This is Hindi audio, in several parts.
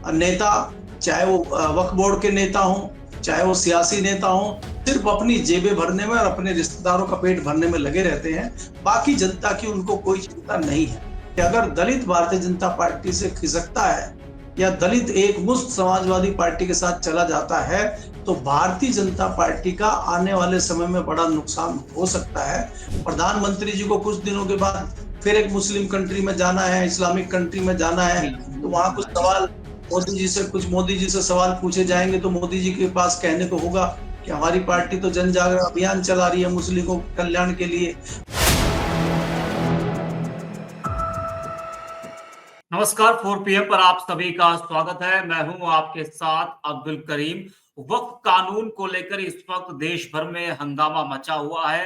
नेता, चाहे वो वक्फ बोर्ड के नेता हों, चाहे वो सियासी नेता हों, सिर्फ अपनी जेबें भरने में और अपने रिश्तेदारों का पेट भरने में लगे रहते हैं। बाकी जनता की उनको कोई चिंता नहीं है कि अगर दलित भारतीय जनता पार्टी से खिसकता है या दलित एक मुश्त समाजवादी पार्टी के साथ चला जाता है, तो भारतीय जनता पार्टी का आने वाले समय में बड़ा नुकसान हो सकता है। प्रधानमंत्री जी को कुछ दिनों के बाद फिर एक मुस्लिम कंट्री में जाना है, इस्लामिक कंट्री में जाना है, तो वहां कुछ सवाल मोदी जी से सवाल पूछे जाएंगे, तो मोदी जी के पास कहने को होगा कि हमारी पार्टी तो जन जागरण अभियान चला रही है मुस्लिमों कल्याण के लिए। नमस्कार, 4 PM पर आप सभी का स्वागत है। मैं हूं आपके साथ अब्दुल करीम। वक्फ कानून को लेकर इस वक्त देश भर में हंगामा मचा हुआ है।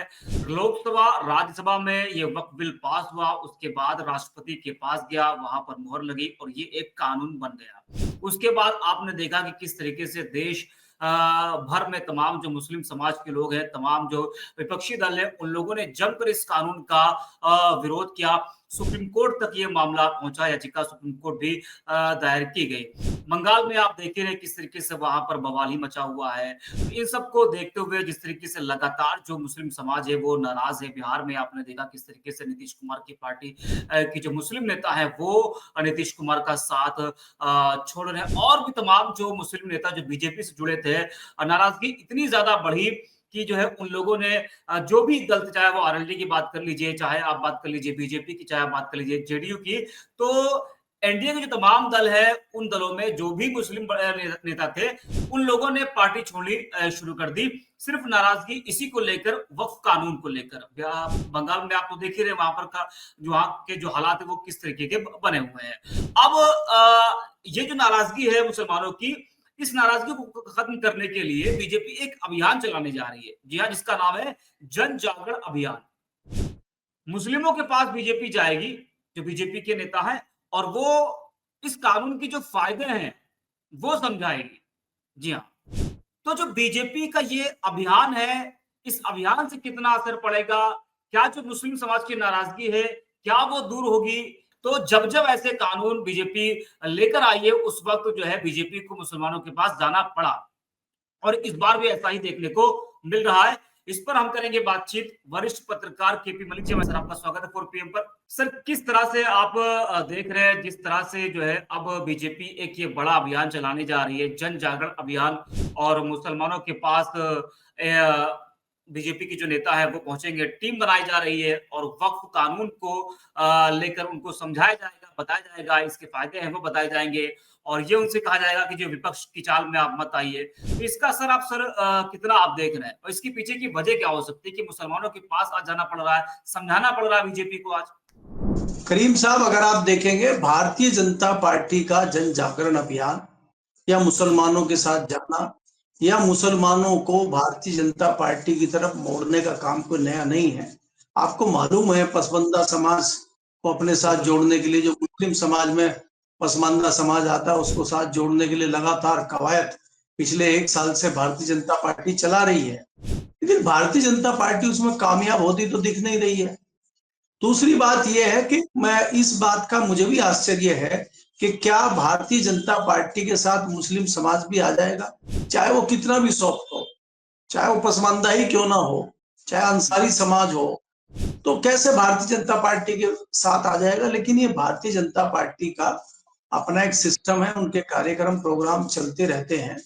लोकसभा, राज्यसभा में ये वक्फ बिल पास हुआ, उसके बाद राष्ट्रपति के पास गया, वहां पर मुहर लगी और ये एक कानून बन गया। उसके बाद आपने देखा कि किस तरीके से देश भर में तमाम जो मुस्लिम समाज के लोग हैं, तमाम जो विपक्षी दल है, उन लोगों ने जमकर इस कानून का विरोध किया। सुप्रीम कोर्ट तक ये मामला पहुंचा, याचिका सुप्रीम कोर्ट भी दायर की गई। बंगाल में आप देख रहे हैं किस तरीके से वहां पर बवाल ही मचा हुआ है। इन सबको देखते हुए जिस तरीके से लगातार जो मुस्लिम समाज है वो नाराज है। बिहार में आपने देखा किस तरीके से नीतीश कुमार की पार्टी की जो मुस्लिम नेता है वो नीतीश कुमार का साथ छोड़ रहे हैं, और भी तमाम जो मुस्लिम नेता जो बीजेपी से जुड़े थे, नाराजगी इतनी ज्यादा बढ़ी कि जो है उन लोगों ने जो भी दल, चाहे वो आरएलडी की बात कर लीजिए, चाहे आप बात कर लीजिए बीजेपी की, चाहे आप बात कर लीजिए जेडीयू की, तो एनडीए के जो तमाम दल है उन दलों में जो भी मुस्लिम नेता थे, उन लोगों ने पार्टी छोड़नी शुरू कर दी, सिर्फ नाराजगी इसी को लेकर, वक्फ कानून को लेकर। बंगाल में आप तो देख ही रहे वहां पर का जो वहां के जो हालात है वो किस तरीके के बने हुए हैं। अब ये जो नाराजगी है मुसलमानों की, इस नाराजगी को खत्म करने के लिए बीजेपी एक अभियान चलाने जा रही है। जी हाँ, जिसका नाम है जन जागरण अभियान। मुस्लिमों के पास बीजेपी जाएगी, जो बीजेपी के नेता हैं, और वो इस कानून की जो फायदे हैं वो समझाएगी। जी हाँ, तो जो बीजेपी का ये अभियान है, इस अभियान से कितना असर पड़ेगा, क्या जो मुस्लिम समाज की नाराजगी है क्या वो दूर होगी? तो जब जब ऐसे कानून बीजेपी लेकर आई है, उस वक्त जो है बीजेपी को मुसलमानों के पास जाना पड़ा, और इस बार भी ऐसा ही देखने को मिल रहा है। इस पर हम करेंगे बातचीत वरिष्ठ पत्रकार केपी मलिक जी। सर, आपका स्वागत है 4 PM पर। सर, किस तरह से आप देख रहे हैं, जिस तरह से जो है अब बीजेपी एक ये बड़ा अभियान चलाने जा रही है, जन जागरण अभियान, और मुसलमानों के पास बीजेपी की जो नेता है वो पहुंचेंगे, टीम बनाई जा रही है, और वक्फ कानून को लेकर उनको समझाया जाएगा, बताया जाएगा, इसके फायदे हैं वो बताए जाएंगे, और ये उनसे कहा जाएगा कि जो विपक्ष की चाल में आप मत आइए। तो इसका असर आप सर कितना आप देख रहे हैं, और इसके पीछे की वजह क्या हो सकती है कि मुसलमानों के पास आज जाना पड़ रहा है, समझाना पड़ रहा है बीजेपी को आज? करीम साहब, अगर आप देखेंगे भारतीय जनता पार्टी का जन जागरण अभियान या मुसलमानों के साथ जाना या मुसलमानों को भारतीय जनता पार्टी की तरफ मोड़ने का काम कोई नया नहीं है। आपको मालूम है, पसमानदा समाज को अपने साथ जोड़ने के लिए, जो मुस्लिम समाज में पसमानदा समाज आता है उसको साथ जोड़ने के लिए लगातार कवायद पिछले 1 साल से भारतीय जनता पार्टी चला रही है, लेकिन भारतीय जनता पार्टी उसमें कामयाब होती तो दिख नहीं रही है। दूसरी बात यह है कि मैं इस बात का मुझे भी आश्चर्य है कि क्या भारतीय जनता पार्टी के साथ मुस्लिम समाज भी आ जाएगा, चाहे वो कितना भी सॉफ्ट हो, चाहे वो पसमानदा ही क्यों ना हो, चाहे अंसारी समाज हो, तो कैसे भारतीय जनता पार्टी के साथ आ जाएगा। लेकिन ये भारतीय जनता पार्टी का अपना एक सिस्टम है, उनके कार्यक्रम प्रोग्राम चलते रहते हैं।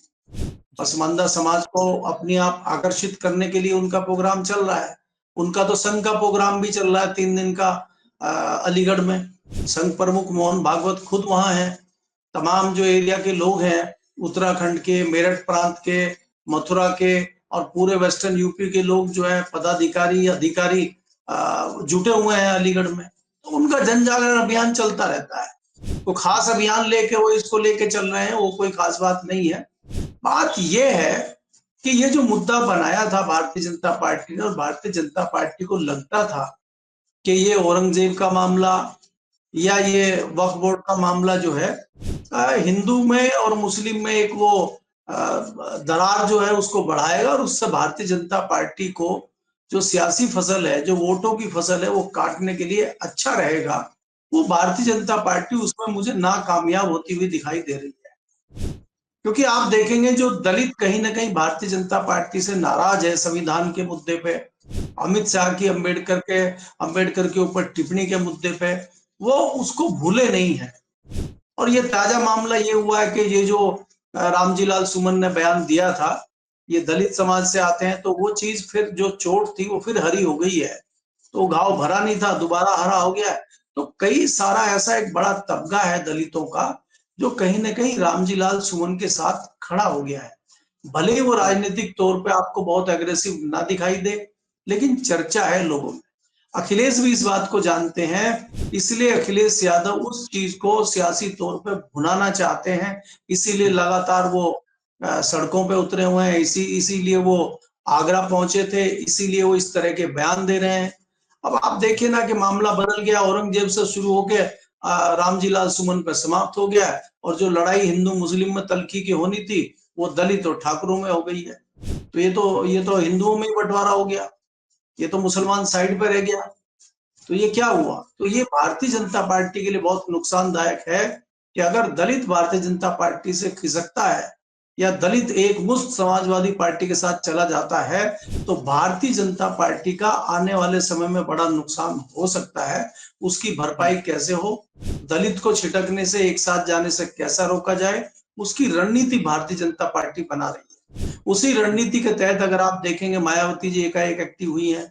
पसमानदा समाज को अपने आप आकर्षित करने के लिए उनका प्रोग्राम चल रहा है। उनका तो संघ का प्रोग्राम भी चल रहा है 3 दिन का अलीगढ़ में। संघ प्रमुख मोहन भागवत खुद वहां है। तमाम जो एरिया के लोग हैं, उत्तराखंड के, मेरठ प्रांत के, मथुरा के और पूरे वेस्टर्न यूपी के लोग जो है, पदाधिकारी अधिकारी जुटे हुए हैं अलीगढ़ में। तो उनका जन जागरण अभियान चलता रहता है। तो खास अभियान लेके वो इसको लेके चल रहे हैं, वो कोई खास बात नहीं है। बात यह है कि ये जो मुद्दा बनाया था भारतीय जनता पार्टी ने, और भारतीय जनता पार्टी को लगता था कि ये औरंगजेब का मामला या ये वक्फ बोर्ड का मामला जो है, हिंदू में और मुस्लिम में एक वो दरार जो है उसको बढ़ाएगा, और उससे भारतीय जनता पार्टी को जो सियासी फसल है, जो वोटों की फसल है, वो काटने के लिए अच्छा रहेगा। वो भारतीय जनता पार्टी उसमें मुझे नाकामयाब होती हुई दिखाई दे रही है। क्योंकि आप देखेंगे जो दलित कहीं ना कहीं भारतीय जनता पार्टी से नाराज है संविधान के मुद्दे पे, अमित शाह की अंबेडकर के ऊपर टिप्पणी के मुद्दे पे, वो उसको भूले नहीं है। और ये ताजा मामला ये हुआ है कि ये जो रामजी लाल सुमन ने बयान दिया था, ये दलित समाज से आते हैं, तो वो चीज फिर जो चोट थी वो फिर हरी हो गई है, तो घाव भरा नहीं था, दोबारा हरा हो गया है। तो कई सारा ऐसा एक बड़ा तबका है दलितों का जो कहीं ना कहीं रामजी लाल सुमन के साथ खड़ा हो गया है। भले ही वो राजनीतिक तौर पे आपको बहुत एग्रेसिव ना दिखाई दे, लेकिन चर्चा है लोगों में। अखिलेश भी इस बात को जानते हैं, इसलिए अखिलेश यादव उस चीज को सियासी तौर पे भुनाना चाहते हैं, इसीलिए लगातार वो सड़कों पे उतरे हुए हैं, इसीलिए वो आगरा पहुंचे थे, इसीलिए वो इस तरह के बयान दे रहे हैं। अब आप देखिए ना कि मामला बदल गया, औरंगजेब से शुरू होके रामजी लाल सुमन पर समाप्त हो गया, और जो लड़ाई हिंदू मुस्लिम में तलखी की होनी थी वो दलित और ठाकुरों में हो गई है। तो ये तो हिंदुओं में ही बंटवारा हो गया, ये तो मुसलमान साइड पे रह गया। तो ये क्या हुआ? तो ये भारतीय जनता पार्टी के लिए बहुत नुकसानदायक है कि अगर दलित भारतीय जनता पार्टी से खिसकता है या दलित एक मुश्त समाजवादी पार्टी के साथ चला जाता है, तो भारतीय जनता पार्टी का आने वाले समय में बड़ा नुकसान हो सकता है। उसकी भरपाई कैसे हो, दलित को छिटकने से, एक साथ जाने से कैसा रोका जाए, उसकी रणनीति भारतीय जनता पार्टी बना रही है। उसी रणनीति के तहत अगर आप देखेंगे, मायावती जी एकाएक एक्टिव हुई है।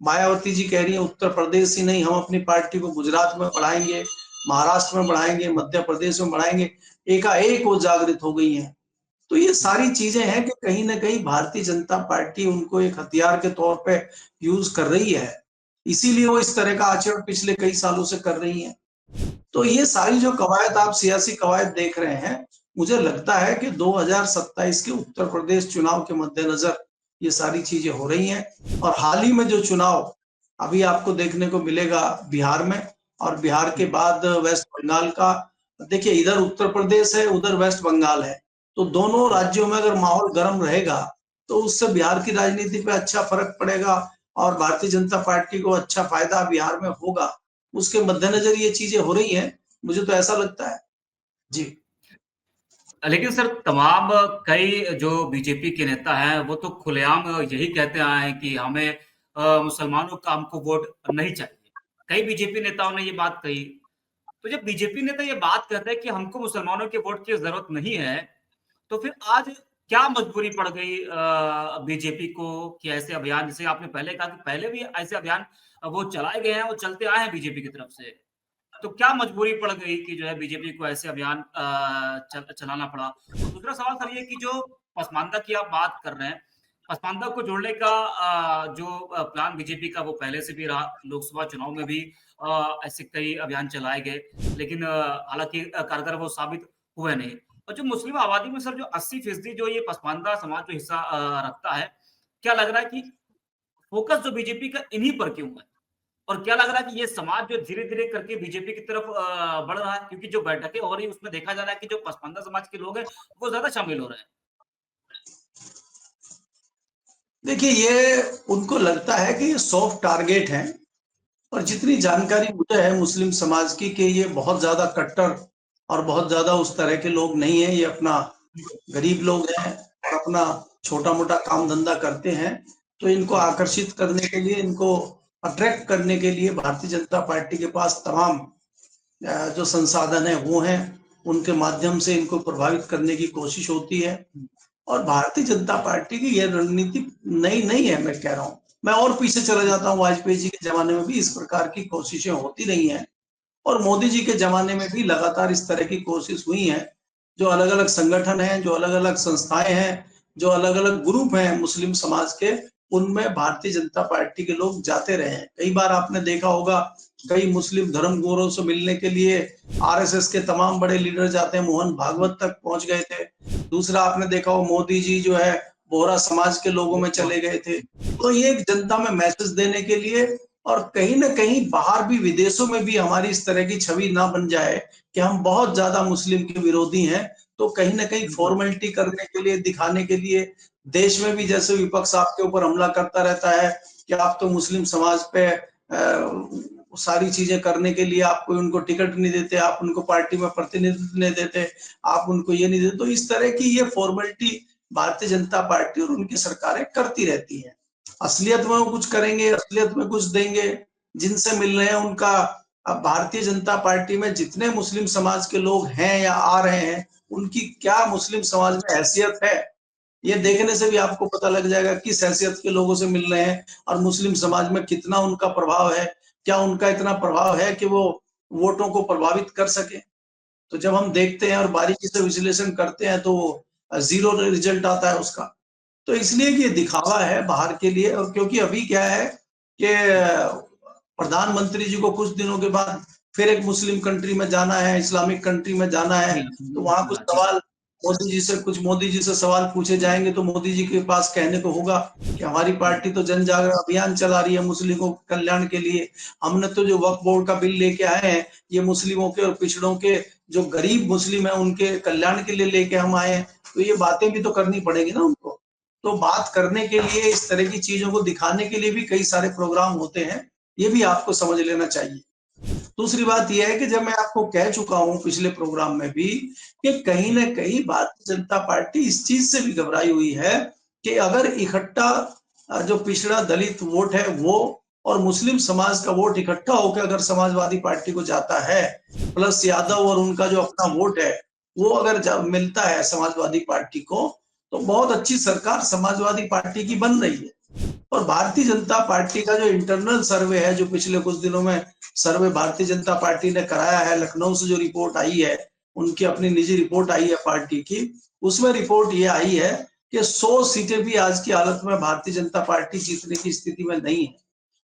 मायावती जी कह रही है उत्तर प्रदेश ही नहीं, हम अपनी पार्टी को गुजरात में बढ़ाएंगे, महाराष्ट्र में बढ़ाएंगे, मध्य प्रदेश में बढ़ाएंगे। एकाएक वो जागृत हो गई हैं। तो ये सारी चीजें हैं कि कहीं ना कहीं भारतीय जनता पार्टी उनको एक हथियार के तौर पे यूज कर रही है, इसीलिए वो इस तरह का आचरण पिछले कई सालों से कर रही है। तो ये सारी जो कवायद, आप सियासी कवायद देख रहे हैं, मुझे लगता है कि 2027 के उत्तर प्रदेश चुनाव के मद्देनजर ये सारी चीजें हो रही हैं। और हाल ही में जो चुनाव अभी आपको देखने को मिलेगा बिहार में, और बिहार के बाद वेस्ट बंगाल का, देखिए इधर उत्तर प्रदेश है, उधर वेस्ट बंगाल है, तो दोनों राज्यों में अगर माहौल गर्म रहेगा तो उससे बिहार की राजनीति पे अच्छा फर्क पड़ेगा और भारतीय जनता पार्टी को अच्छा फायदा बिहार में होगा। उसके मद्देनजर ये चीजें हो रही हैं, मुझे तो ऐसा लगता है। जी। लेकिन सर तमाम कई जो बीजेपी के नेता हैं वो तो खुलेआम यही कहते आए हैं कि हमें मुसलमानों का हमको वोट नहीं चाहिए। कई बीजेपी नेताओं ने ये बात कही। तो जब बीजेपी नेता ये बात कहते हैं कि हमको मुसलमानों के वोट की जरूरत नहीं है, तो फिर आज क्या मजबूरी पड़ गई बीजेपी को कि ऐसे अभियान, जैसे आपने पहले कहा कि पहले भी ऐसे अभियान वो चलाए गए हैं, वो चलते आए हैं बीजेपी की तरफ से। तो क्या मजबूरी पड़ गई कि जो है बीजेपी को ऐसे अभियान चलाना पड़ा? और दूसरा सवाल सर ये कि जो पसमानदा की आप बात कर रहे हैं, पसमानदा को जोड़ने का जो प्लान बीजेपी का वो पहले से भी रहा, लोकसभा चुनाव में भी ऐसे कई अभियान चलाए गए, लेकिन हालांकि कारगर वो साबित हुए नहीं। और जो मुस्लिम आबादी में सर जो 80% जो ये पसमानदा समाज जो हिस्सा रखता है, क्या लग रहा है कि फोकस जो बीजेपी का इन्हीं पर क्यों है? और क्या लग रहा है कि ये समाज जो धीरे-धीरे करके बीजेपी की तरफ बढ़ रहा है? क्योंकि जो बैठकें हो रही है उसमें देखा जा रहा है कि जो पसमानदा समाज के लोग हैं, वो ज़्यादा शामिल हो रहे हैं। देखिए ये उनको लगता है कि ये सॉफ्ट टारगेट है, और जितनी जानकारी मुझे है मुस्लिम समाज की कि ये बहुत ज्यादा कट्टर और बहुत ज्यादा उस तरह के लोग नहीं है, ये अपना गरीब लोग हैं और अपना छोटा मोटा काम धंधा करते हैं। तो इनको आकर्षित करने के लिए, इनको अट्रैक्ट करने के लिए भारतीय जनता पार्टी के पास तमाम जो संसाधन है वो हैं, उनके माध्यम से इनको प्रभावित करने की कोशिश होती है। और भारतीय जनता पार्टी की यह रणनीति नई नहीं है, मैं कह रहा हूँ। मैं और पीछे चला जाता हूँ, वाजपेयी जी के जमाने में भी इस प्रकार की कोशिशें होती रही हैं, और मोदी जी के जमाने में भी लगातार इस तरह की कोशिश हुई है। जो अलग अलग संगठन हैं, जो अलग अलग संस्थाएं हैं, जो अलग अलग ग्रुप हैं मुस्लिम समाज के, उनमें भारतीय जनता पार्टी के लोग जाते रहे हैं। कई बार आपने देखा होगा, कई मुस्लिम धर्मगुरुओं से मिलने के लिए आरएसएस के तमाम बड़े लीडर जाते हैं, मोहन भागवत तक पहुंच गए थे। दूसरा आपने देखा हो, मोदी जी जो है बोहरा समाज के लोगों में चले गए थे। तो ये एक जनता में मैसेज देने के लिए, और कहीं ना कहीं बाहर भी, विदेशों में भी हमारी इस तरह की छवि ना बन जाए कि हम बहुत ज्यादा मुस्लिम के विरोधी हैं, तो कहीं ना कहीं फॉर्मेलिटी करने के लिए, दिखाने के लिए, देश में भी जैसे विपक्ष आपके ऊपर हमला करता रहता है कि आप तो मुस्लिम समाज पे सारी चीजें करने के लिए आप कोई उनको टिकट नहीं देते, आप उनको पार्टी में प्रतिनिधित्व नहीं देते, आप उनको ये नहीं देते। तो इस तरह की ये फॉर्मेलिटी भारतीय जनता पार्टी और उनकी सरकारें करती रहती हैं। असलियत में वो कुछ करेंगे, असलियत में कुछ देंगे, जिनसे मिल रहे हैं उनका। अब भारतीय जनता पार्टी में जितने मुस्लिम समाज के लोग हैं या आ रहे हैं, उनकी क्या मुस्लिम समाज में हैसियत है, ये देखने से भी आपको पता लग जाएगा किस हैसियत के लोगों से मिल रहे हैं और मुस्लिम समाज में कितना उनका प्रभाव है। क्या उनका इतना प्रभाव है कि वो वोटों को प्रभावित कर सके? तो जब हम देखते हैं और बारीकी से विश्लेषण करते हैं तो जीरो रिजल्ट आता है उसका। तो इसलिए कि ये दिखावा है बाहर के लिए। और क्योंकि अभी क्या है कि प्रधानमंत्री जी को कुछ दिनों के बाद फिर एक मुस्लिम कंट्री में जाना है, इस्लामिक कंट्री में जाना है, तो वहां कुछ जी सवाल मोदी जी से सवाल पूछे जाएंगे। तो मोदी जी के पास कहने को होगा कि हमारी पार्टी तो जन जागरण अभियान चला रही है मुस्लिमों के कल्याण के लिए। हमने तो जो वक्फ बोर्ड का बिल लेके आए हैं, ये मुस्लिमों के और पिछड़ों के, जो गरीब मुस्लिम है उनके कल्याण के लिए लेके हम आए हैं। तो ये बातें भी तो करनी पड़ेगी ना उनको। तो बात करने के लिए, इस तरह की चीजों को दिखाने के लिए भी कई सारे प्रोग्राम होते हैं, ये भी आपको समझ लेना चाहिए। दूसरी बात यह है कि जब मैं आपको कह चुका हूं पिछले प्रोग्राम में भी कि कहीं ना कहीं भारतीय जनता पार्टी इस चीज से भी घबराई हुई है कि अगर इकट्ठा जो पिछड़ा दलित वोट है वो और मुस्लिम समाज का वोट इकट्ठा होकर अगर समाजवादी पार्टी को जाता है, प्लस यादव और उनका जो अपना वोट है वो अगर मिलता है समाजवादी पार्टी को, तो बहुत अच्छी सरकार समाजवादी पार्टी की बन रही है। और भारतीय जनता पार्टी का जो इंटरनल सर्वे है, जो पिछले कुछ दिनों में सर्वे भारतीय जनता पार्टी ने कराया है, लखनऊ से जो रिपोर्ट आई है, उनकी अपनी निजी रिपोर्ट आई है पार्टी की, उसमें रिपोर्ट ये आई है कि 100 सीटें भी आज की हालत में भारतीय जनता पार्टी जीतने की स्थिति में नहीं है।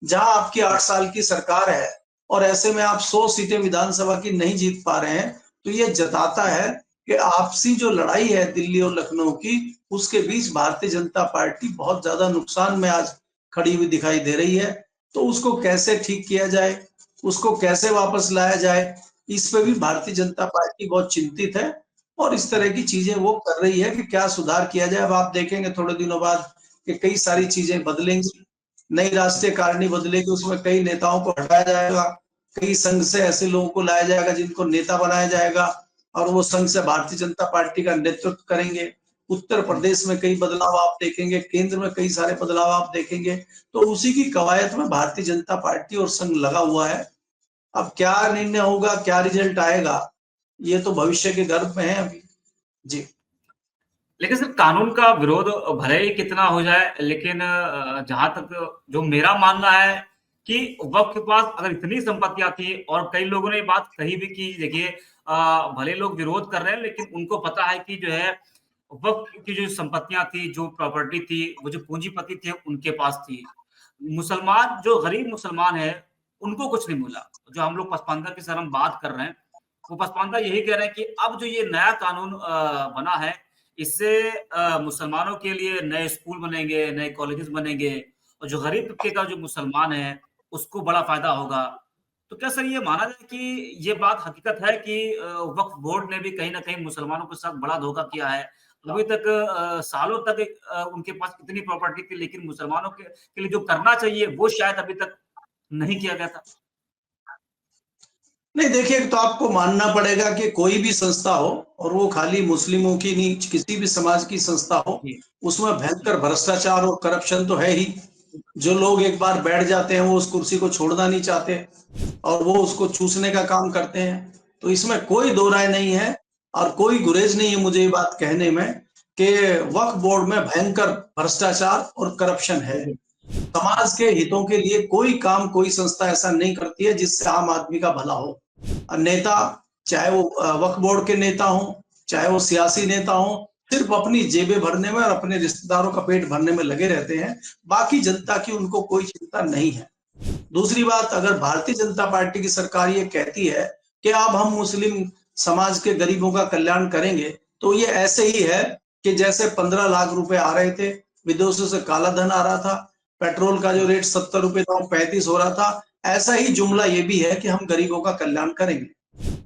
जहां आपकी 8 साल की सरकार है और ऐसे में आप 100 सीटें विधानसभा की नहीं जीत पा रहे हैं, तो ये जताता है कि आपसी जो लड़ाई है दिल्ली और लखनऊ की, उसके बीच भारतीय जनता पार्टी बहुत ज्यादा नुकसान में आज खड़ी हुई दिखाई दे रही है। तो उसको कैसे ठीक किया जाए, उसको कैसे वापस लाया जाए, इस पे भी भारतीय जनता पार्टी बहुत चिंतित है और इस तरह की चीजें वो कर रही है कि क्या सुधार किया जाए। अब आप देखेंगे थोड़े दिनों बाद कि कई सारी चीजें बदलेंगी, नई राष्ट्रीय कारिणी बदलेगी, उसमें कई नेताओं को हटाया जाएगा, कई संघ से ऐसे लोगों को लाया जाएगा जिनको नेता बनाया जाएगा और वो संघ से भारतीय जनता पार्टी का नेतृत्व करेंगे। उत्तर प्रदेश में कई बदलाव आप देखेंगे, केंद्र में कई सारे बदलाव आप देखेंगे। तो उसी की कवायद में भारतीय जनता पार्टी और संघ लगा हुआ है। अब क्या निर्णय होगा, क्या रिजल्ट आएगा, ये तो भविष्य के गर्भ में है अभी। जी। लेकिन सर कानून का विरोध भले ही कितना हो जाए, लेकिन जहां तक जो मेरा मानना है कि वक्त के पास अगर इतनी संपत्तियां थी, और कई लोगों ने ये बात कही भी कि देखिए भले लोग विरोध कर रहे हैं लेकिन उनको पता है कि जो है वक्त की जो संपत्तियां थी, जो प्रॉपर्टी थी, वो जो पूंजीपति थे उनके पास थी। मुसलमान जो गरीब मुसलमान है उनको कुछ नहीं मिला। जो हम लोग पसमानदा की सर हम बात कर रहे हैं, वो पसमानदा यही कह रहे हैं कि अब जो ये नया कानून बना है, इससे मुसलमानों के लिए नए स्कूल बनेंगे, नए कॉलेजेस बनेंगे, और जो गरीब तबके का जो मुसलमान है उसको बड़ा फायदा होगा। तो क्या सर ये माना जाए कि ये बात हकीकत है कि वक्फ बोर्ड ने भी कहीं ना कहीं मुसलमानों के साथ बड़ा धोखा किया है? अभी तक सालों तक उनके पास इतनी प्रॉपर्टी थी, लेकिन मुसलमानों के लिए जो करना चाहिए वो शायद अभी तक नहीं किया गया था। नहीं, देखिए, तो आपको मानना पड़ेगा कि कोई भी संस्था हो, और वो खाली मुस्लिमों की नहीं, किसी भी समाज की संस्था हो, जी उसमें जी भयंकर भ्रष्टाचार और करप्शन तो है ही। जो लोग एक बार बैठ जाते हैं वो उस कुर्सी को छोड़ना नहीं चाहते और वो उसको चूसने का काम करते हैं। तो इसमें कोई दो राय नहीं है और कोई गुरेज नहीं है मुझे ये बात कहने में कि वक्फ बोर्ड में भयंकर भ्रष्टाचार और करप्शन है। बिल्कुल। समाज के हितों के लिए कोई काम, कोई संस्था ऐसा नहीं करती है जिससे आम आदमी का भला हो। नेता, चाहे वो वक्फ बोर्ड के नेता हो, चाहे वो सियासी नेता हो, सिर्फ अपनी जेबें भरने में और अपने रिश्तेदारों का पेट भरने में लगे रहते हैं। बाकी जनता की उनको कोई चिंता नहीं है। दूसरी बात, अगर भारतीय जनता पार्टी की सरकार ये कहती है कि अब हम मुस्लिम समाज के गरीबों का कल्याण करेंगे, तो ये ऐसे ही है कि जैसे 15 लाख रुपए आ रहे थे, विदेशों से काला धन आ रहा था, पेट्रोल का जो रेट 70 रुपए था वो 35 हो रहा था, ऐसा ही जुमला ये भी है कि हम गरीबों का कल्याण करेंगे।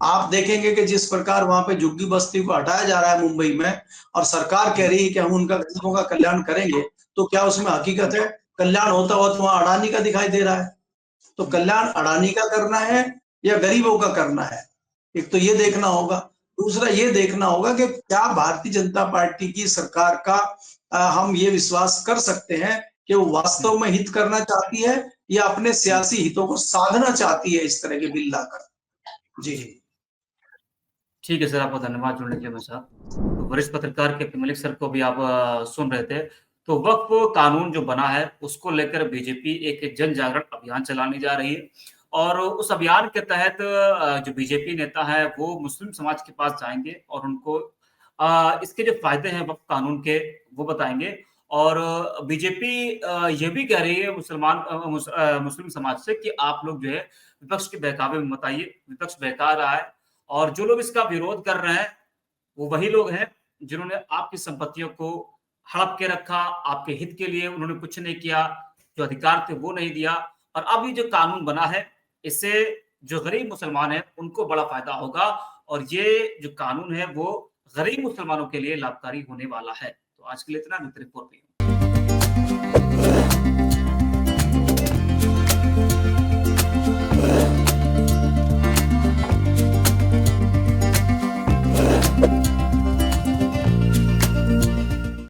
आप देखेंगे कि जिस प्रकार वहां पे झुग्गी बस्ती को हटाया जा रहा है मुंबई में, और सरकार कह रही है कि हम उनका गरीबों का कल्याण करेंगे, तो क्या उसमें हकीकत है? कल्याण होता हुआ तो वहां अडानी का दिखाई दे रहा है। तो कल्याण अडानी का करना है या गरीबों का करना है, एक तो ये देखना होगा। दूसरा ये देखना होगा कि क्या भारतीय जनता पार्टी की सरकार का हम ये विश्वास कर सकते हैं कि वो वास्तव में हित करना चाहती है या अपने सियासी हितों को साधना चाहती है इस तरह के बिल लाकर। जी ठीक है सर, आपका धन्यवाद जुड़ने के लिए मेरे साथ। तो वरिष्ठ पत्रकार के मलिक सर को भी आप सुन रहे थे। तो वक्फ कानून जो बना है उसको लेकर बीजेपी एक जन जागरण अभियान चलाने जा रही है और उस अभियान के तहत जो बीजेपी नेता है वो मुस्लिम समाज के पास जाएंगे और उनको इसके जो फायदे हैं वक्फ कानून के वो बताएंगे। और बीजेपी ये भी कह रही है मुस्लिम समाज से कि आप लोग जो है विपक्ष के बहकावे में मत आइए, विपक्ष बहका रहा है और जो लोग इसका विरोध कर रहे हैं वो वही लोग हैं जिन्होंने आपकी संपत्तियों को हड़प के रखा, आपके हित के लिए उन्होंने कुछ नहीं किया, जो अधिकार थे वो नहीं दिया। और अब ये जो कानून बना है इससे जो गरीब मुसलमान है उनको बड़ा फायदा होगा और ये जो कानून है वो गरीब मुसलमानों के लिए लाभकारी होने वाला है। तो आज के लिए इतना, रिपोर्ट पे।